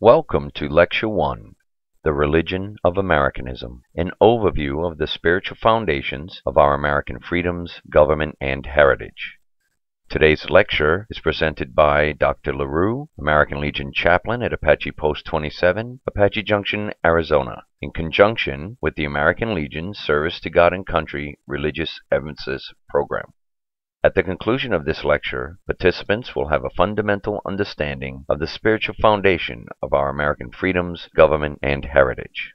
Welcome to Lecture 1, The Religion of Americanism, an overview of the spiritual foundations of our American freedoms, government, and heritage. Today's lecture is presented by Dr. LaRue, American Legion Chaplain at Apache Post 27, Apache Junction, Arizona, in conjunction with the American Legion's Service to God and Country Religious Emphasis Program. At the conclusion of this lecture, participants will have a fundamental understanding of the spiritual foundation of our American freedoms, government, and heritage.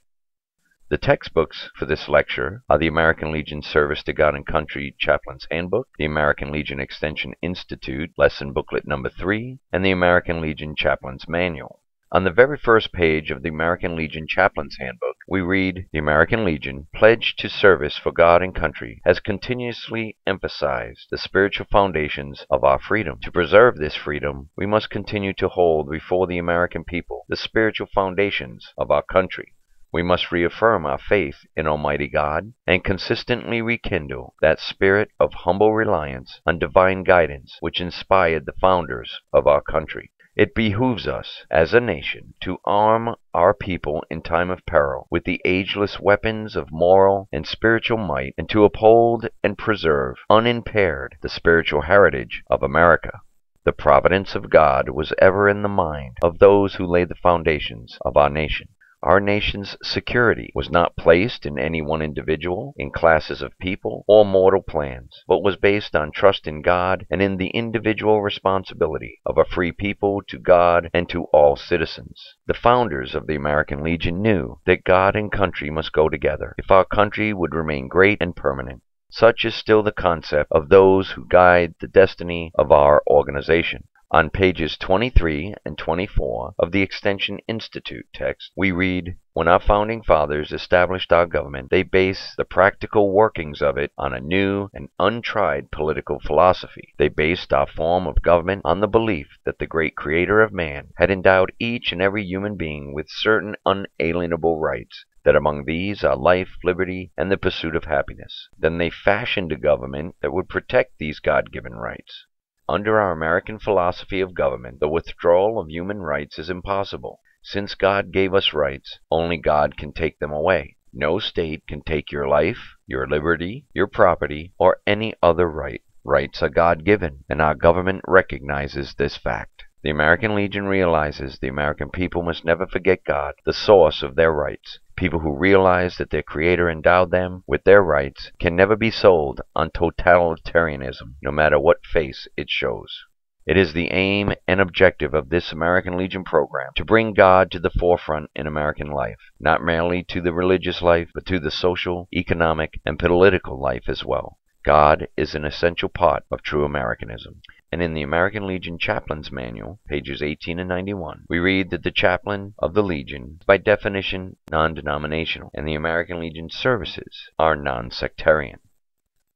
The textbooks for this lecture are the American Legion Service to God and Country Chaplain's Handbook, the American Legion Extension Institute Lesson Booklet Number 3, and the American Legion Chaplain's Manual. On the very first page of the American Legion Chaplain's Handbook, we read, "The American Legion, pledged to service for God and country, has continuously emphasized the spiritual foundations of our freedom. To preserve this freedom, we must continue to hold before the American people the spiritual foundations of our country. We must reaffirm our faith in Almighty God and consistently rekindle that spirit of humble reliance on divine guidance which inspired the founders of our country. It behooves us, as a nation, to arm our people in time of peril with the ageless weapons of moral and spiritual might, and to uphold and preserve unimpaired the spiritual heritage of America. The providence of God was ever in the mind of those who laid the foundations of our nation. Our nation's security was not placed in any one individual, in classes of people, or mortal plans, but was based on trust in God and in the individual responsibility of a free people to God and to all citizens. The founders of the American Legion knew that God and country must go together if our country would remain great and permanent. Such is still the concept of those who guide the destiny of our organization. On pages 23 and 24 of the Extension Institute text, we read, "When our founding fathers established our government, they based the practical workings of it on a new and untried political philosophy. They based our form of government on the belief that the great Creator of man had endowed each and every human being with certain unalienable rights, that among these are life, liberty, and the pursuit of happiness. Then they fashioned a government that would protect these God-given rights. Under our American philosophy of government, the withdrawal of human rights is impossible. Since God gave us rights, only God can take them away. No state can take your life, your liberty, your property, or any other right. Rights are God-given, and our government recognizes this fact. The American Legion realizes the American people must never forget God, the source of their rights. People who realize that their Creator endowed them with their rights can never be sold on totalitarianism, no matter what face it shows. It is the aim and objective of this American Legion program to bring God to the forefront in American life, not merely to the religious life, but to the social, economic, and political life as well. God is an essential part of true Americanism." And in the American Legion Chaplain's Manual, pages 18 and 91, we read that the chaplain of the Legion is by definition non-denominational, and the American Legion services are non-sectarian.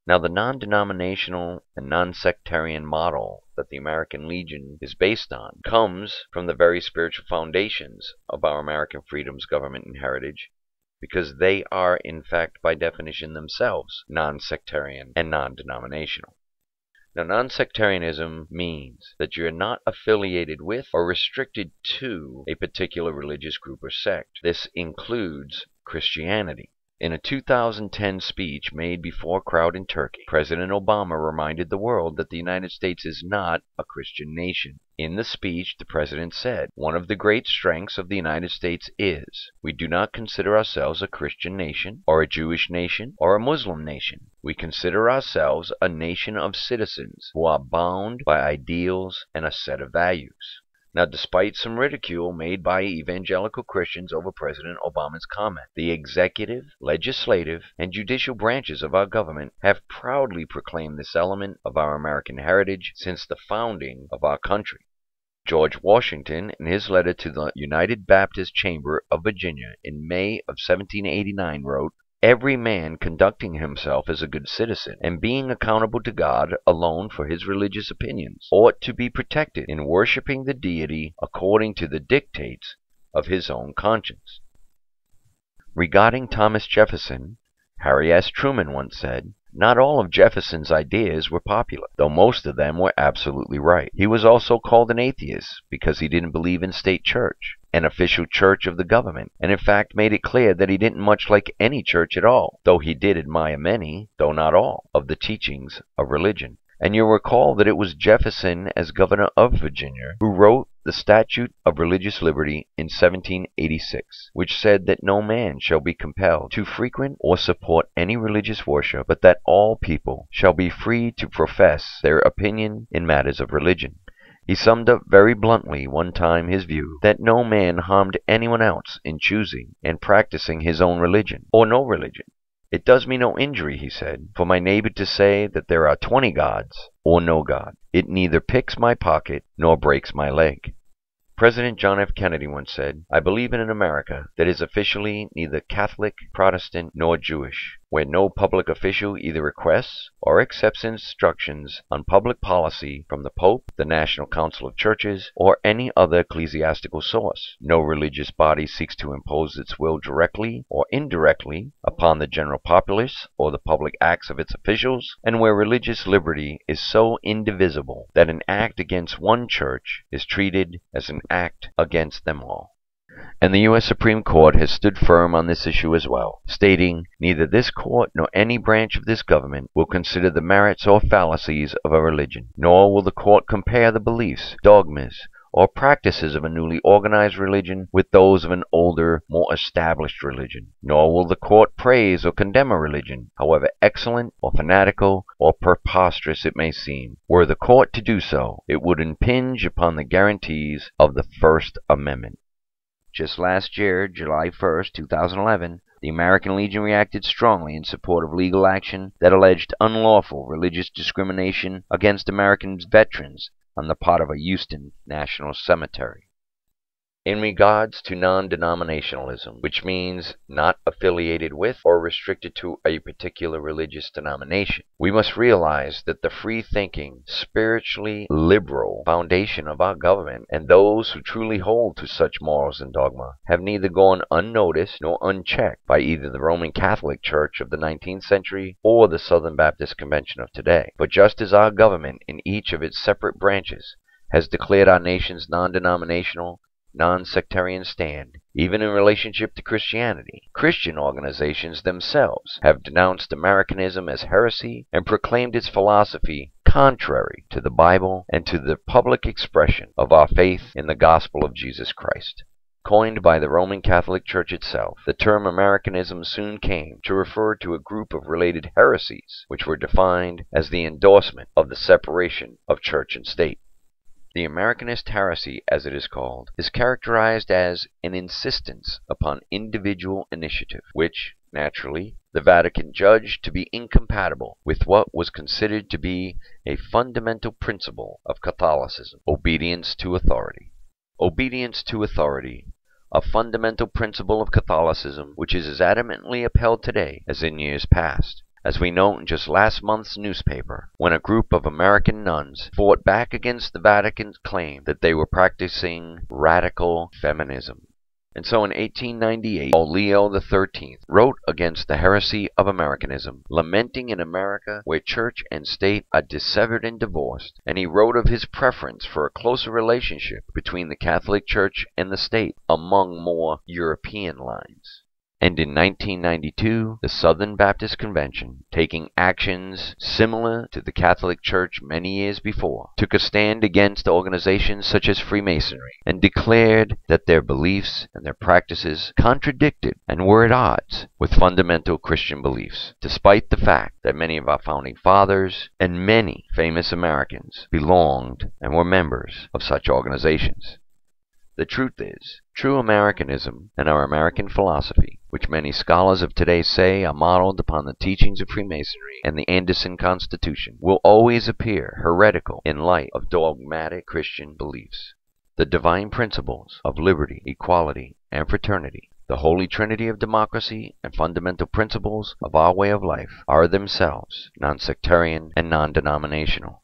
Now, the non-denominational and non-sectarian model that the American Legion is based on comes from the very spiritual foundations of our American freedoms, government, and heritage, because they are, in fact, by definition themselves, non-sectarian and non-denominational. Now, non-sectarianism means that you're not affiliated with or restricted to a particular religious group or sect. This includes Christianity. In a 2010 speech made before a crowd in Turkey, President Obama reminded the world that the United States is not a Christian nation. In the speech, the president said, "One of the great strengths of the United States is we do not consider ourselves a Christian nation, or a Jewish nation, or a Muslim nation. We consider ourselves a nation of citizens who are bound by ideals and a set of values." Now, despite some ridicule made by evangelical Christians over President Obama's comment, the executive, legislative, and judicial branches of our government have proudly proclaimed this element of our American heritage since the founding of our country. George Washington, in his letter to the United Baptist Chamber of Virginia in May of 1789, wrote, "Every man conducting himself as a good citizen, and being accountable to God alone for his religious opinions, ought to be protected in worshiping the deity according to the dictates of his own conscience." Regarding Thomas Jefferson, Harry S. Truman once said, "Not all of Jefferson's ideas were popular, though most of them were absolutely right. He was also called an atheist because he didn't believe in state church. an official church of the government, and in fact made it clear that he didn't much like any church at all, though he did admire many, though not all, of the teachings of religion. And you'll recall that it was Jefferson, as governor of Virginia, who wrote the Statute of Religious Liberty in 1786, which said that no man shall be compelled to frequent or support any religious worship, but that all people shall be free to profess their opinion in matters of religion. He summed up very bluntly one time his view that no man harmed anyone else in choosing and practicing his own religion, or no religion. It does me no injury, he said, for my neighbor to say that there are 20 gods or no God. It neither picks my pocket nor breaks my leg. President John F. Kennedy once said, "I believe in an America that is officially neither Catholic, Protestant, nor Jewish, where no public official either requests or accepts instructions on public policy from the Pope, the National Council of Churches, or any other ecclesiastical source. No religious body seeks to impose its will directly or indirectly upon the general populace or the public acts of its officials, and where religious liberty is so indivisible that an act against one church is treated as an act against them all." And the U.S. Supreme Court has stood firm on this issue as well, stating, "Neither this court nor any branch of this government will consider the merits or fallacies of a religion, nor will the court compare the beliefs, dogmas, or practices of a newly organized religion with those of an older, more established religion. Nor will the court praise or condemn a religion, however excellent or fanatical or preposterous it may seem. Were the court to do so, it would impinge upon the guarantees of the First Amendment." Just last year, July 1st, 2011, the American Legion reacted strongly in support of legal action that alleged unlawful religious discrimination against American veterans on the part of a Houston National Cemetery. In regards to non-denominationalism, which means not affiliated with or restricted to a particular religious denomination, we must realize that the free-thinking, spiritually liberal foundation of our government and those who truly hold to such morals and dogma have neither gone unnoticed nor unchecked by either the Roman Catholic Church of the 19th century or the Southern Baptist Convention of today. But just as our government in each of its separate branches has declared our nation's non-denominational, non-sectarian stand, even in relationship to Christianity, Christian organizations themselves have denounced Americanism as heresy and proclaimed its philosophy contrary to the Bible and to the public expression of our faith in the gospel of Jesus Christ. Coined by the Roman Catholic Church itself, the term Americanism soon came to refer to a group of related heresies, which were defined as the endorsement of the separation of church and state. The Americanist heresy, as it is called, is characterized as an insistence upon individual initiative, which, naturally, the Vatican judged to be incompatible with what was considered to be a fundamental principle of Catholicism: obedience to authority. Obedience to authority, a fundamental principle of Catholicism which is as adamantly upheld today as in years past, as we note in just last month's newspaper, when a group of American nuns fought back against the Vatican's claim that they were practicing radical feminism. And so in 1898, Pope Leo XIII wrote against the heresy of Americanism, lamenting an America where church and state are dissevered and divorced, and he wrote of his preference for a closer relationship between the Catholic Church and the state among more European lines. And in 1992, the Southern Baptist Convention, taking actions similar to the Catholic Church many years before, took a stand against organizations such as Freemasonry and declared that their beliefs and their practices contradicted and were at odds with fundamental Christian beliefs, despite the fact that many of our founding fathers and many famous Americans belonged and were members of such organizations. The truth is, true Americanism and our American philosophy, which many scholars of today say are modeled upon the teachings of Freemasonry and the Anderson Constitution, will always appear heretical in light of dogmatic Christian beliefs. The divine principles of liberty, equality, and fraternity, the holy trinity of democracy, and fundamental principles of our way of life are themselves non-sectarian and non-denominational.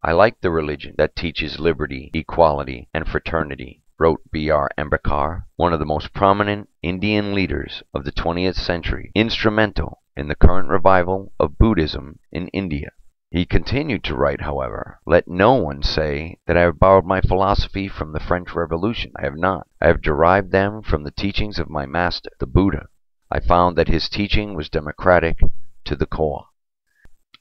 "I like the religion that teaches liberty, equality, and fraternity," wrote B.R. Ambedkar, one of the most prominent Indian leaders of the 20th century, instrumental in the current revival of Buddhism in India. He continued to write, however, "Let no one say that I have borrowed my philosophy from the French Revolution. I have not. I have derived them from the teachings of my master, the Buddha. I found that his teaching was democratic to the core."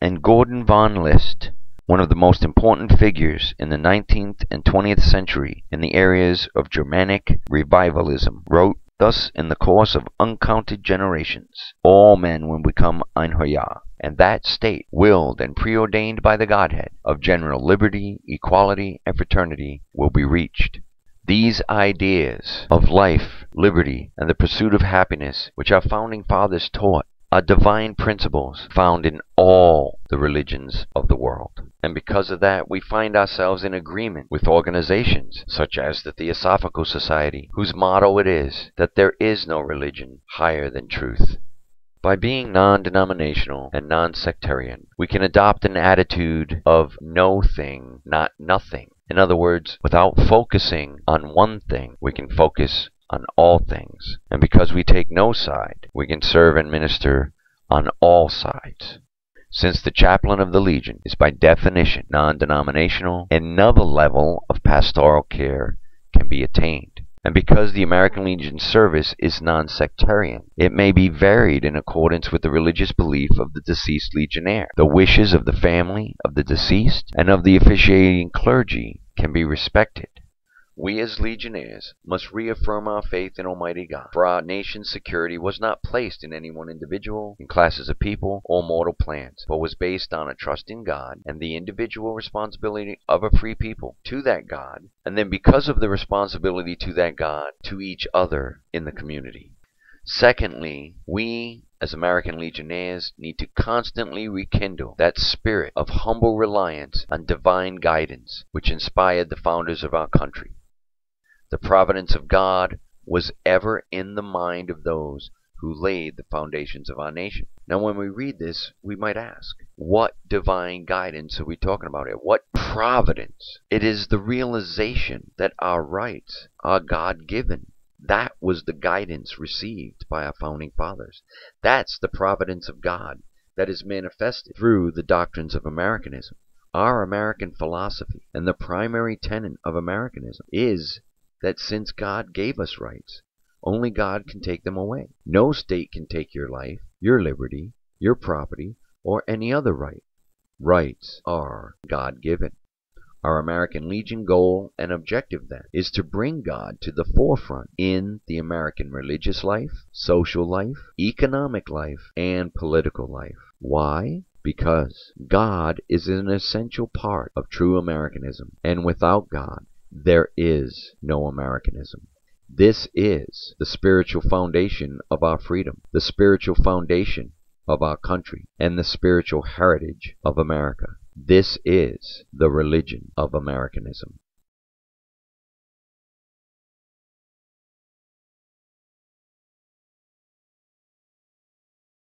And Gordon von List, one of the most important figures in the 19th and 20th century in the areas of Germanic revivalism, wrote thus: "In the course of uncounted generations, all men will become Einherjar, and that state, willed and preordained by the Godhead, of general liberty, equality, and fraternity, will be reached. These ideas of life, liberty, and the pursuit of happiness, which our founding fathers taught, are divine principles found in all the religions of the world. And because of that, we find ourselves in agreement with organizations such as the Theosophical Society, whose motto it is that there is no religion higher than truth. By being non-denominational and non-sectarian, we can adopt an attitude of no thing, not nothing. In other words, without focusing on one thing, we can focus on all things. And because we take no side, we can serve and minister on all sides. Since the chaplain of the Legion is by definition non-denominational, another level of pastoral care can be attained. And because the American Legion service is non-sectarian, it may be varied in accordance with the religious belief of the deceased legionnaire. The wishes of the family of the deceased and of the officiating clergy can be respected. We as legionnaires must reaffirm our faith in Almighty God, for our nation's security was not placed in any one individual, in classes of people, or mortal plans, but was based on a trust in God and the individual responsibility of a free people to that God, and then because of the responsibility to that God, to each other in the community. Secondly, we as American Legionnaires need to constantly rekindle that spirit of humble reliance on divine guidance which inspired the founders of our country. The providence of God was ever in the mind of those who laid the foundations of our nation. Now, when we read this, we might ask, what divine guidance are we talking about here? What providence? It is the realization that our rights are God-given. That was the guidance received by our founding fathers. That's the providence of God that is manifested through the doctrines of Americanism. Our American philosophy and the primary tenet of Americanism is that since God gave us rights, only God can take them away. No state can take your life, your liberty, your property, or any other right. Rights are God-given. Our American Legion goal and objective, then, is to bring God to the forefront in the American religious life, social life, economic life, and political life. Why? Because God is an essential part of true Americanism, and without God, there is no Americanism. This is the spiritual foundation of our freedom, the spiritual foundation of our country, and the spiritual heritage of America. This is the religion of Americanism.